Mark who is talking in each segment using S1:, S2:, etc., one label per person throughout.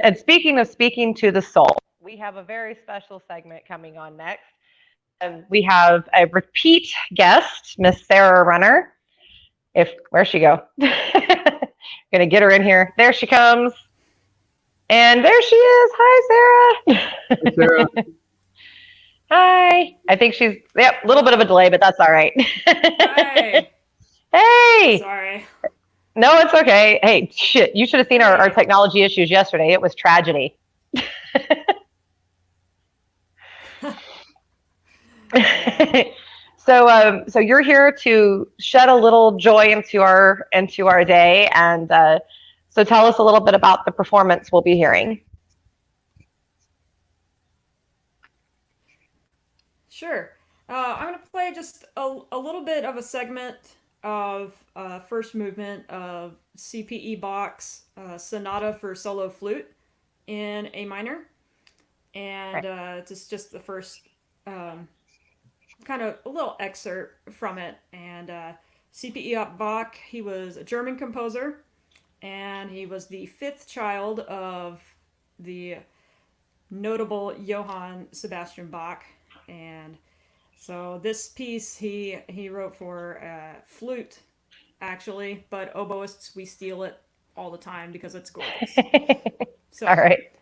S1: And speaking of speaking to the soul, we have a very special segment coming on next. We have a repeat guest, Miss Sarah Renner. Where'd she go? Gonna get her in here. There she comes. And there she is. Hi, Sarah.
S2: Hey, Sarah.
S1: Hi. I think she's, a little bit of a delay, but that's all right.
S3: Hi.
S1: Hey.
S3: Sorry.
S1: No, it's okay. Hey, shit. You should have seen our technology issues yesterday. It was tragedy. So you're here to shed a little joy into our day, and so tell us a little bit about the performance we'll be hearing.
S3: Sure. I'm going to play just a little bit of a segment of first movement of CPE Bach's Sonata for Solo Flute in A minor. And it's just the first kind of a little excerpt from it. And CPE Bach, he was a German composer, and he was the fifth child of the notable Johann Sebastian Bach. And so this piece he wrote for flute, actually, but oboists, we steal it all the time because it's gorgeous. So,
S1: All right.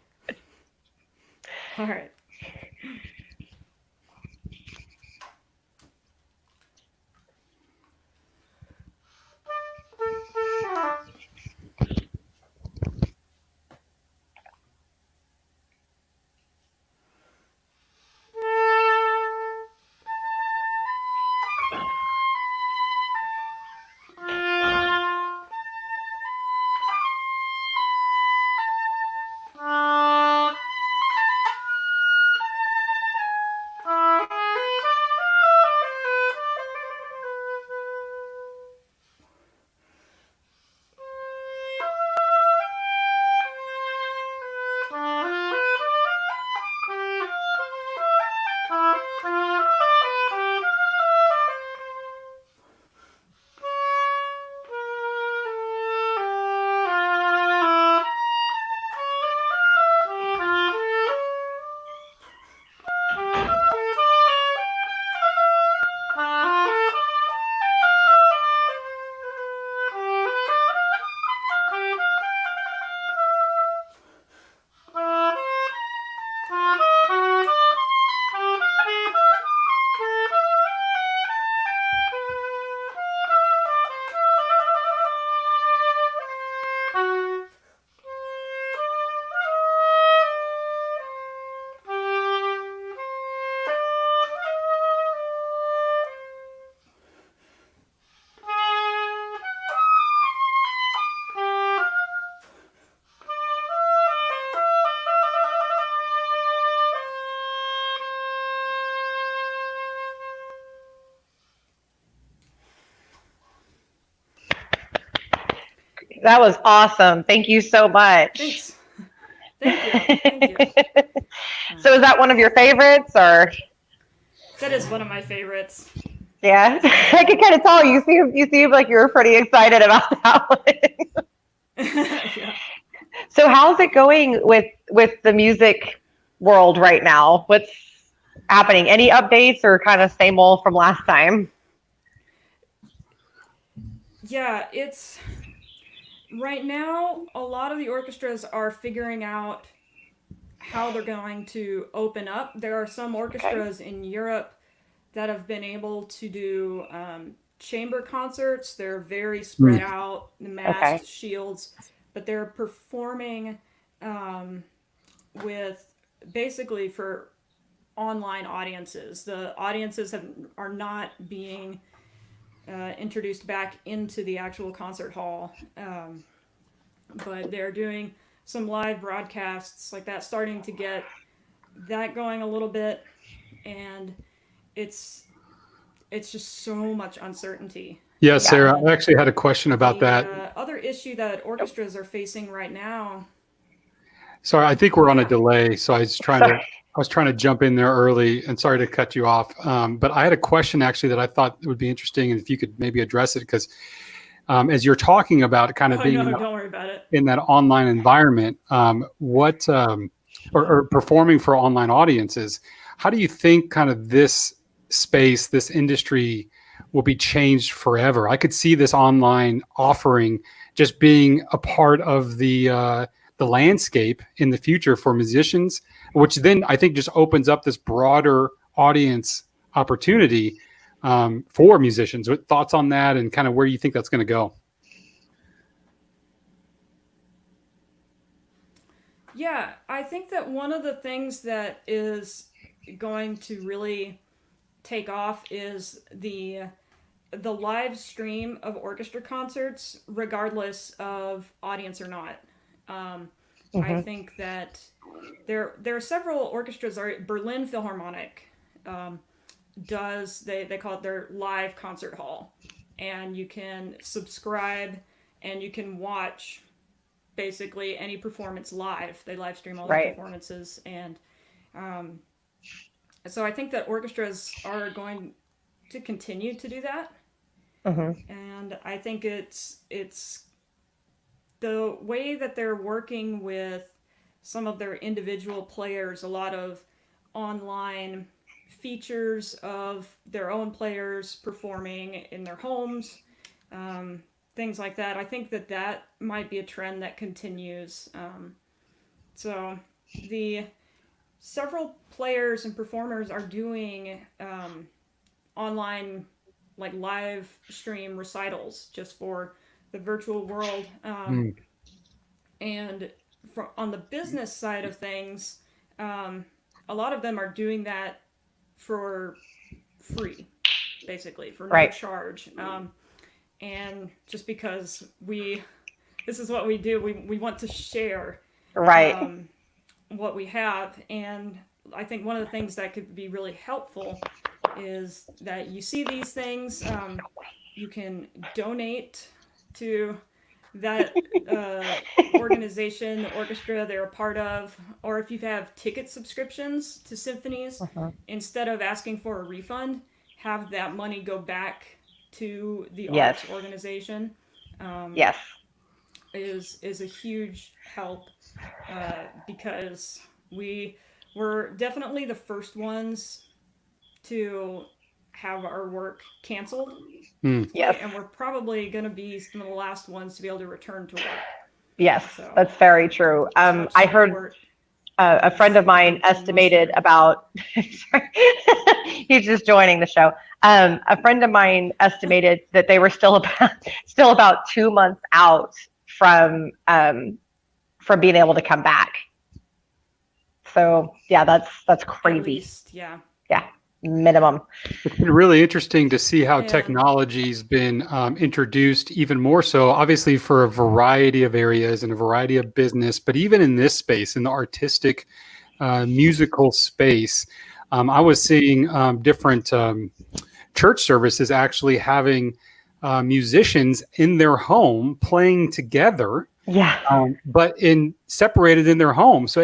S1: That was awesome. Thank you so much.
S3: Thanks. Thank you.
S1: So is that one of your favorites, or?
S3: That is one of my favorites.
S1: Yeah, I can kind of tell. You seem like you were pretty excited about that one.
S3: Yeah.
S1: So how's it going with the music world right now? What's happening? Any updates, or kind of same old from last time?
S3: Yeah, it's right now a lot of the orchestras are figuring out how they're going to open up. There are some orchestras in Europe that have been able to do chamber concerts. They're very spread out, masked shields, but they're performing with basically for online audiences. The audiences are not being introduced back into the actual concert hall, but they're doing some live broadcasts like that, starting to get that going a little bit, and it's just so much uncertainty.
S2: Yeah, Sarah, I actually had a question about that.
S3: Other issue that orchestras are facing right now.
S2: Sorry, I think we're on a delay, so I was trying to jump in there early, and sorry to cut you off. But I had a question actually that I thought would be interesting, and if you could maybe address it, because As you're talking about kind of
S3: Oh
S2: being
S3: no, don't worry about it.
S2: in that online environment, or performing for online audiences, how do you think kind of this space, this industry will be changed forever? I could see this online offering just being a part of the landscape in the future for musicians, which then I think just opens up this broader audience opportunity for musicians. What thoughts on that, and kind of where you think that's going to go?
S3: Yeah, I think that one of the things that is going to really take off is the live stream of orchestra concerts, regardless of audience or not. I think that there are several orchestras. Berlin Philharmonic they call it their live concert hall, and you can subscribe and you can watch basically any performance live. They live stream all their performances, and so I think that orchestras are going to continue to do that. And I think it's the way that they're working with some of their individual players, a lot of online features of their own players performing in their homes, things like that. I think that might be a trend that continues. So the several players and performers are doing online, like live stream recitals just for the virtual world. And on the business side of things, a lot of them are doing that for free, basically, for no charge. And just because this is what we do, we want to share what we have. And I think one of the things that could be really helpful is that you see these things, you can donate to that organization, the orchestra they're a part of, or if you have ticket subscriptions to symphonies, instead of asking for a refund, have that money go back to the arts organization. Is a huge help, because we're definitely the first ones to have our work canceled.
S1: Yes.
S3: And we're probably going to be some of the last ones to be able to return to work.
S1: Yes, so, that's very true. I heard a friend of mine estimated about, he's just joining the show. A friend of mine estimated that they were still about 2 months out from being able to come back. So yeah, that's crazy.
S3: At least, yeah.
S1: Yeah. Minimum.
S2: It's been really interesting to see how technology's been introduced, even more so, obviously, for a variety of areas and a variety of business, but even in this space, in the artistic musical space, I was seeing different church services actually having musicians in their home playing together.
S1: Yeah.
S2: But separated in their home. So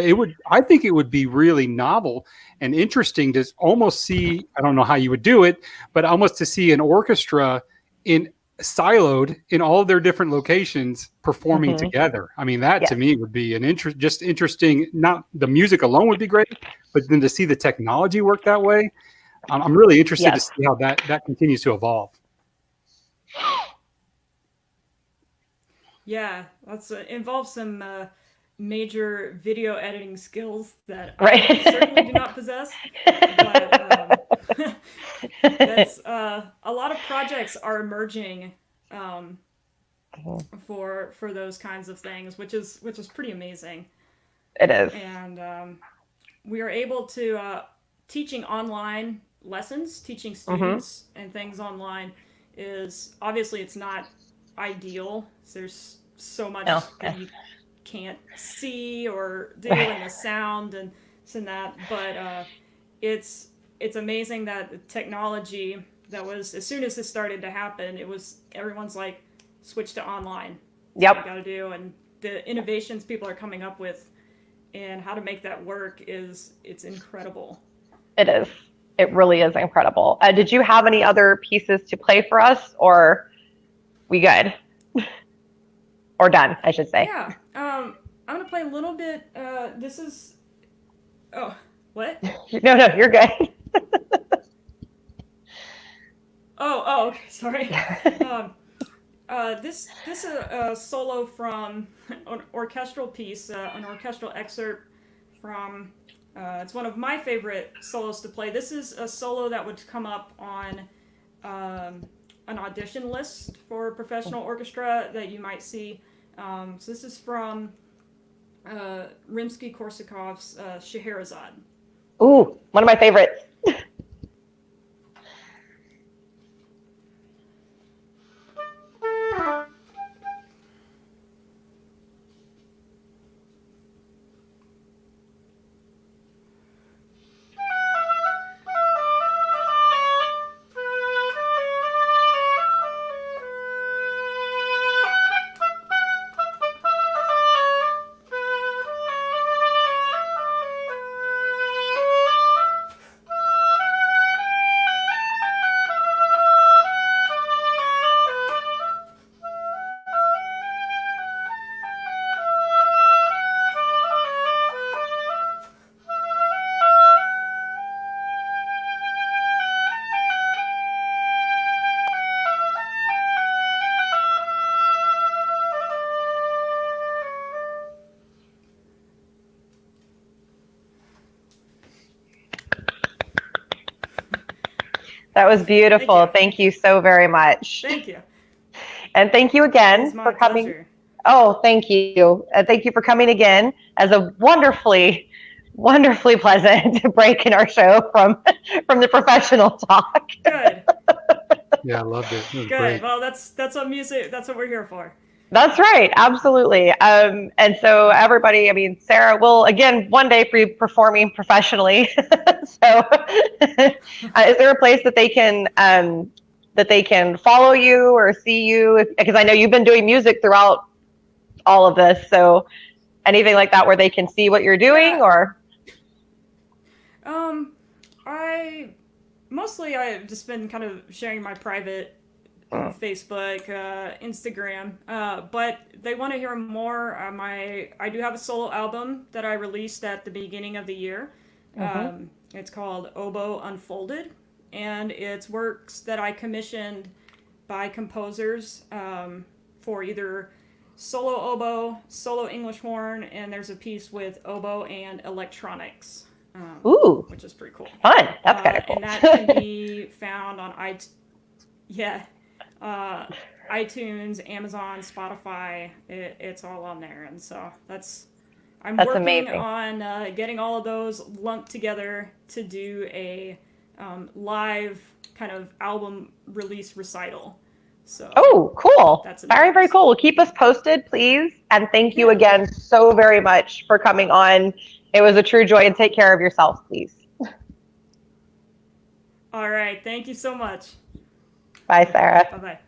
S2: I think it would be really novel and interesting to almost see, I don't know how you would do it, but almost to see an orchestra siloed in all of their different locations performing together. I mean, that to me would be just interesting. Not the music alone would be great, but then to see the technology work that way, I'm really interested to see how that continues to evolve.
S3: Yeah, that's involves some major video editing skills that I certainly do not possess. But that's a lot of projects are emerging for those kinds of things, which is pretty amazing.
S1: It is.
S3: And we are able to teaching online lessons, teaching students and things online is obviously it's not ideal. There's so much that you can't see or do in the sound and this and that, but it's amazing that the technology that was, as soon as this started to happen, everyone's like, switch to online. That's what you gotta do, and the innovations people are coming up with and how to make that work it's incredible.
S1: It is. It really is incredible. Did you have any other pieces to play for us, or we good? or done, I should say.
S3: Yeah. I'm gonna play a little bit. This is. Oh, what?
S1: No, you're good.
S3: Oh, okay. Sorry. This is a solo from an orchestral piece, an orchestral excerpt from. It's one of my favorite solos to play. This is a solo that would come up on an audition list for professional orchestra that you might see. So this is from Rimsky-Korsakov's Scheherazade.
S1: Ooh, one of my favorites. That was beautiful. Thank you so very much.
S3: Thank you.
S1: And thank you again
S3: It's my
S1: for coming.
S3: pleasure.
S1: Oh, thank you. Thank you for coming again as a wonderfully pleasant break in our show from the professional talk.
S3: Good.
S2: Yeah, I loved it. It was
S3: Good.
S2: great.
S3: Well, that's what music. That's what we're here for.
S1: That's right. Absolutely. And so everybody, I mean, Sarah will again one day be performing professionally. So is there a place that they can follow you or see you? Because I know you've been doing music throughout all of this. So anything like that where they can see what you're doing?
S3: Yeah.
S1: Or
S3: I've just been kind of sharing my private Facebook, Instagram, but they want to hear more. I do have a solo album that I released at the beginning of the year. It's called Oboe Unfolded, and it's works that I commissioned by composers for either solo oboe, solo English horn, and there's a piece with oboe and electronics.
S1: ooh,
S3: Which is pretty cool.
S1: fun. That's kind of cool.
S3: And that can be found on iTunes, Amazon, Spotify. It's all on there, and so I'm working
S1: amazing.
S3: on getting all of those lumped together to do a live kind of album release recital. So
S1: Oh, cool.
S3: That's
S1: Very, very
S3: amazing.
S1: cool. Well, keep us posted, please. And thank you again so very much for coming on. It was a true joy, and take care of yourself, please.
S3: All right. Thank you so much.
S1: Bye, Sarah.
S3: Bye-bye.